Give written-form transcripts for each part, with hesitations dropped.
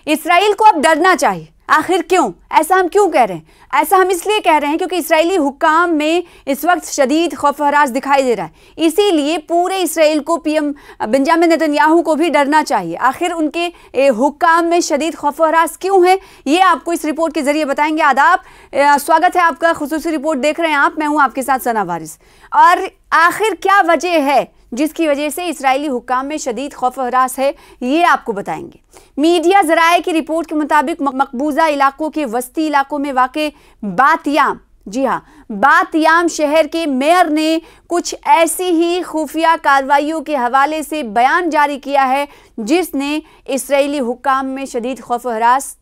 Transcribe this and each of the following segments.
Israel को अब डरना चाहिए। आखिर क्यों? ऐसा हम क्यों कह रहे हैं? ऐसा हम इसलिए कह रहे हैं क्योंकि इस्राएली हुक्काम में इस वक्त शदीद खौफ हरास दिखाई दे रहा है। इसीलिए पूरे इसराइल को पीएम बेंजामिन नेतन्याहू को भी डरना चाहिए। आखिर उनके हुक्काम में शदीद खौफ हरास क्यों है, ये आपको इस रिपोर्ट के जरिए बताएंगे। आदाब, स्वागत है आपका, खुसूसी रिपोर्ट देख रहे हैं आप। मैं हूँ आपके साथ सना वारिस। और आखिर क्या वजह है जिसकी वजह से इस्राएली हुक्काम में शदीद खौफ हरास है, ये आपको बताएंगे। मीडिया ज़राए की रिपोर्ट के मुताबिक मकबूजा इलाकों के वस्ती इलाकों में वाक़े बातयाम, जी हाँ, बातयाम शहर के मेयर ने कुछ ऐसी ही खुफिया कार्रवाइयों के हवाले से बयान जारी किया है जिसने इस्राएली हुक्काम में शदीद खौफ हरास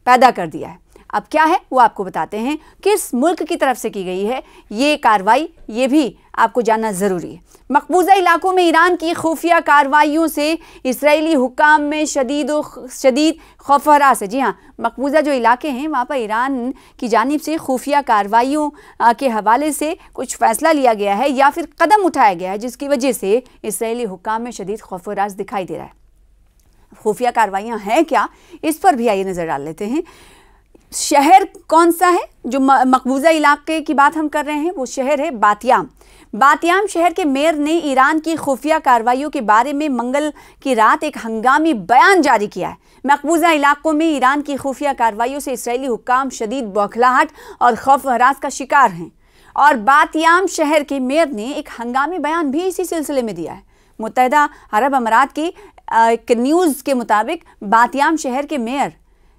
पैदा कर दिया है। अब क्या है वो आपको बताते हैं। किस मुल्क की तरफ से की गई है ये कार्रवाई, ये भी आपको जानना ज़रूरी है। मकबूजा इलाकों में ईरान की खुफिया कार्रवाइयों से इस्राएली हुक्काम में शदीद खौफ हरास है। जी हाँ, मकबूजा जो इलाके हैं वहाँ पर ईरान की जानिब से खुफिया कार्रवाइयों के हवाले से कुछ फ़ैसला लिया गया है या फिर कदम उठाया गया है जिसकी वजह से इस्राएली हुक्काम में शदीद खौफ हरास दिखाई दे रहा है। खुफिया कार्रवाइयाँ हैं क्या, इस पर भी आइए नज़र डाल लेते हैं। शहर कौन सा है जो मकबूजा इलाके की बात हम कर रहे हैं? वो शहर है बातयाम। बातयाम शहर के मेयर ने ईरान की खुफिया कार्रवाइयों के बारे में मंगल की रात एक हंगामी बयान जारी किया है। मकबूजा इलाकों में ईरान की खुफिया कार्रवाइयों से इस्राएली हुक्काम शदीद बौखलाहट और खौफ हरास का शिकार हैं। और बातयाम शहर के मेयर ने एक हंगामी बयान भी इसी सिलसिले में दिया है। मुत्तहिदा अरब अमारात की एक न्यूज़ के मुताबिक बातयाम शहर के मेयर,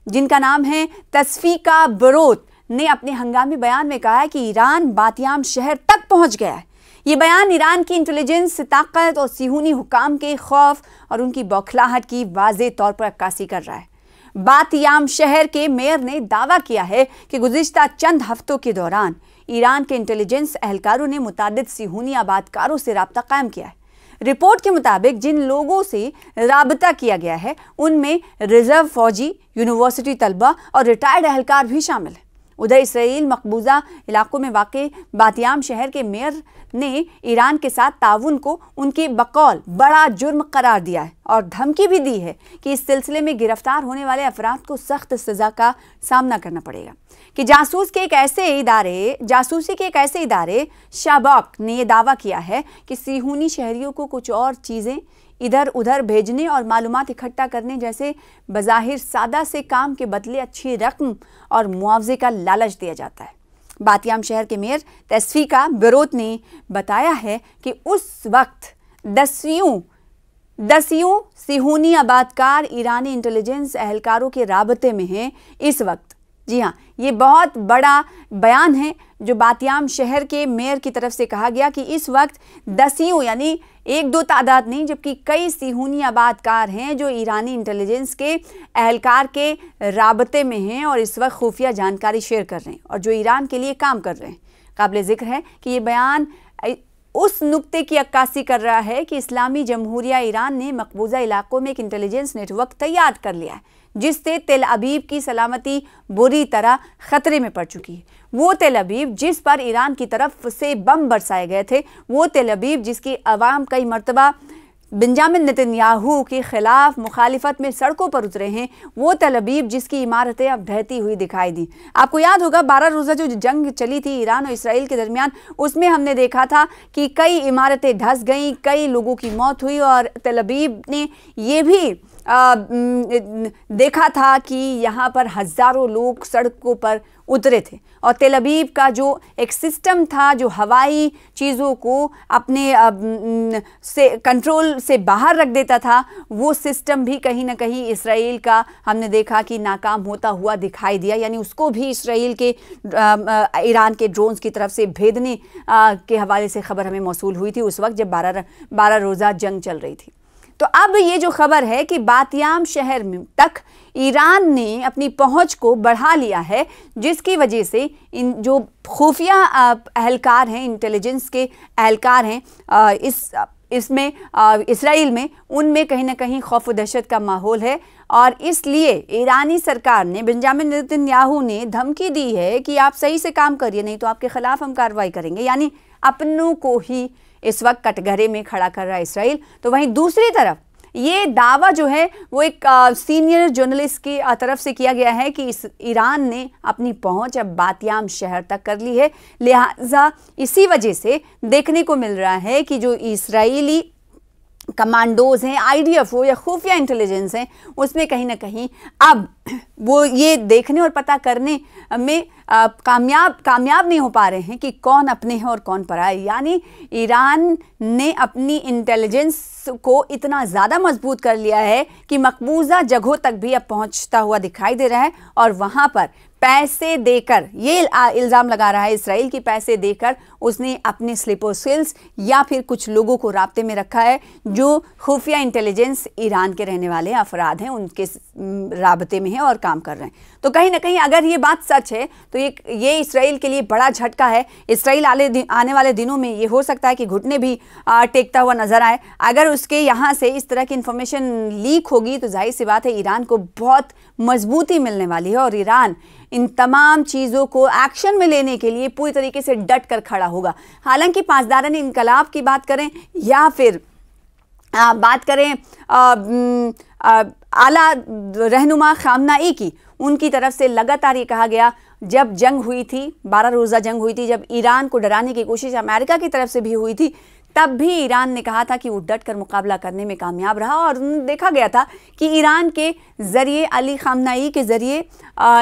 जिनका नाम है तस्फीका बरोत, ने अपने हंगामी बयान में कहा है कि ईरान बातयाम शहर तक पहुंच गया है। ये बयान ईरान की इंटेलिजेंस ताकत और सिहूनी हुकाम के खौफ और उनकी बौखलाहट की वाज़े तौर पर अक्कासी कर रहा है। बातयाम शहर के मेयर ने दावा किया है कि गुज़िश्ता चंद हफ्तों के दौरान ईरान के इंटेलिजेंस एहलकारों ने मुतादिद सिहूनी आबादकारों से राब्ता कायम किया है। रिपोर्ट के मुताबिक जिन लोगों से राबता किया गया है उनमें रिजर्व फौजी, यूनिवर्सिटी तलबा और रिटायर्ड एहलकार भी शामिल हैं। उधर इसराइल मकबूजा इलाकों में वाक़े बातयाम शहर के मेयर ने ईरान के साथ ताउन को उनके बकौल बड़ा जुर्म करार दिया है और धमकी भी दी है कि इस सिलसिले में गिरफ्तार होने वाले अफराद को सख्त सज़ा का सामना करना पड़ेगा। कि जासूसी के एक ऐसे इदारे शाबाक ने यह दावा किया है कि सिहूनी शहरियों को कुछ और चीज़ें इधर उधर भेजने और मालूमात इकट्ठा करने जैसे बज़ाहिर सादा से काम के बदले अच्छी रकम और मुआवजे का लालच दिया जाता है। बातयाम शहर के मेयर तस्फीका बरोत ने बताया है कि उस वक्त दसियों सिहूनी आबादकार ईरानी इंटेलिजेंस एहलकारों के राबते में हैं इस वक्त। जी हाँ, ये बहुत बड़ा बयान है जो बातयाम शहर के मेयर की तरफ से कहा गया कि इस वक्त दसियों, यानी एक दो तादाद नहीं, जबकि कई सिहूनी आबादकार हैं जो ईरानी इंटेलिजेंस के एहलकार के राबते में हैं और इस वक्त खुफिया जानकारी शेयर कर रहे हैं और जो ईरान के लिए काम कर रहे हैं। काबिल ज़िक्र है कि ये बयान उस नुक्ते की अक्कासी कर रहा है कि इस्लामी जमहूरिया ईरान ने मकबूजा इलाकों में एक इंटेलिजेंस नेटवर्क तैयार कर लिया है जिससे तेल अबीब की सलामती बुरी तरह खतरे में पड़ चुकी है। वो तेल अबीब जिस पर ईरान की तरफ से बम बरसाए गए थे, वो तेल अबीब जिसकी अवाम कई मरतबा बेंजामिन नेतन्याहू के खिलाफ मुखालिफत में सड़कों पर उतरे हैं, वो तेल अबीब जिसकी इमारतें अब ढहती हुई दिखाई दी। आपको याद होगा 12 रोज़ा जो जंग चली थी ईरान और इसराइल के दरमियान, उसमें हमने देखा था कि कई इमारतें धंस गईं, कई लोगों की मौत हुई और तेल अबीब ने ये भी देखा था कि यहाँ पर हज़ारों लोग सड़कों पर उतरे थे और तेल अबीब का जो एक सिस्टम था जो हवाई चीज़ों को अपने से कंट्रोल से बाहर रख देता था, वो सिस्टम भी कहीं ना कहीं इसराइल का हमने देखा कि नाकाम होता हुआ दिखाई दिया। यानी उसको भी इसराइल के ईरान के ड्रोन्स की तरफ से भेदने के हवाले से खबर हमें मौसूल हुई थी उस वक्त जब 12 रोज़ा जंग चल रही थी। तो अब ये जो खबर है कि बातयाम शहर में तक ईरान ने अपनी पहुंच को बढ़ा लिया है, जिसकी वजह से इन जो खुफिया एहलकार हैं, इंटेलिजेंस के एहलकार हैं इसमें इसराइल में, उनमें कहीं ना कहीं खौफ व दहशत का माहौल है। और इसलिए ईरानी सरकार ने, बेंजामिन नेतन्याहू ने धमकी दी है कि आप सही से काम करिए, नहीं तो आपके खिलाफ हम कार्रवाई करेंगे। यानी अपनों को ही इस वक्त कटघरे में खड़ा कर रहा है इसराइल। तो वहीं दूसरी तरफ ये दावा जो है वो एक सीनियर जर्नलिस्ट की तरफ से किया गया है कि ईरान ने अपनी पहुंच अब बातियाम शहर तक कर ली है, लिहाजा इसी वजह से देखने को मिल रहा है कि जो इस्राएली कमांडोज हैं, आईडीएफ हो या खुफिया इंटेलिजेंस हैं, उसमें कहीं ना कहीं अब वो ये देखने और पता करने में कामयाब नहीं हो पा रहे हैं कि कौन अपने हैं और कौन पराए। यानी ईरान ने अपनी इंटेलिजेंस को इतना ज़्यादा मजबूत कर लिया है कि मकबूजा जगहों तक भी अब पहुंचता हुआ दिखाई दे रहा है और वहाँ पर पैसे देकर, ये इल्ज़ाम लगा रहा है इसराइल की पैसे देकर उसने अपने स्लीपर सेल्स या फिर कुछ लोगों को राब्ते में रखा है जो खुफिया इंटेलिजेंस ईरान के रहने वाले अफराद हैं, उनके राब्ते में हैं और काम कर रहे हैं। तो कहीं ना कहीं अगर ये बात सच है तो ये इसराइल के लिए बड़ा झटका है। इसराइल आने वाले दिनों में ये हो सकता है कि घुटने भी टेकता हुआ नजर आए। अगर उसके यहाँ से इस तरह की इंफॉर्मेशन लीक होगी तो जाहिर सी बात है ईरान को बहुत मजबूती मिलने वाली है और ईरान इन तमाम चीज़ों को एक्शन में लेने के लिए पूरी तरीके से डट कर खड़ा होगा। हालांकि पासदारान इनकलाब की बात करें या फिर बात करें आला रहनुमा खामनाई की, उनकी तरफ से लगातार ये कहा गया, जब जंग हुई थी, 12 रोज़ा जंग हुई थी, जब ईरान को डराने की कोशिश अमेरिका की तरफ से भी हुई थी, तब भी ईरान ने कहा था कि वो डट कर मुकाबला करने में कामयाब रहा और देखा गया था कि ईरान के ज़रिए, अली खामनाई के ज़रिए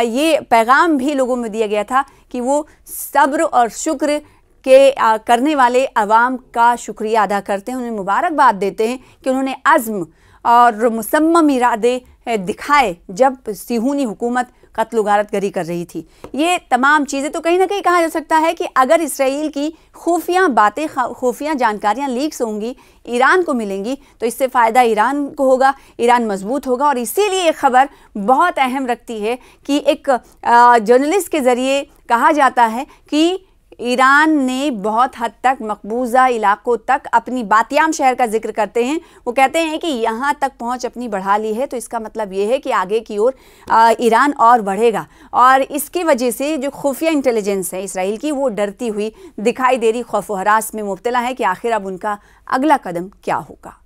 ये पैगाम भी लोगों में दिया गया था कि वो सब्र और शुक्र के करने वाले अवाम का शुक्रिया अदा करते हैं, उन्हें मुबारकबाद देते हैं कि उन्होंने अज़्म और मुसम्मम इरादे दिखाए जब सिहूनी हुकूमत कत्ल गारत गरी कर रही थी। ये तमाम चीज़ें तो कहीं ना कहीं कहा जा सकता है कि अगर इसराइल की खुफिया बातें, खुफिया जानकारियाँ लीक्स होंगी, ईरान को मिलेंगी तो इससे फ़ायदा ईरान को होगा, ईरान मजबूत होगा। और इसीलिए ये खबर बहुत अहम रखती है कि एक जर्नलिस्ट के ज़रिए कहा जाता है कि ईरान ने बहुत हद तक मकबूजा इलाकों तक, अपनी बातियाम शहर का जिक्र करते हैं, वो कहते हैं कि यहाँ तक पहुँच अपनी बढ़ा ली है। तो इसका मतलब ये है कि आगे की ओर ईरान और बढ़ेगा और इसकी वजह से जो खुफिया इंटेलिजेंस है इसराइल की, वो डरती हुई दिखाई दे रही, खौफ व हरास में मुब्तला है कि आखिर अब उनका अगला कदम क्या होगा।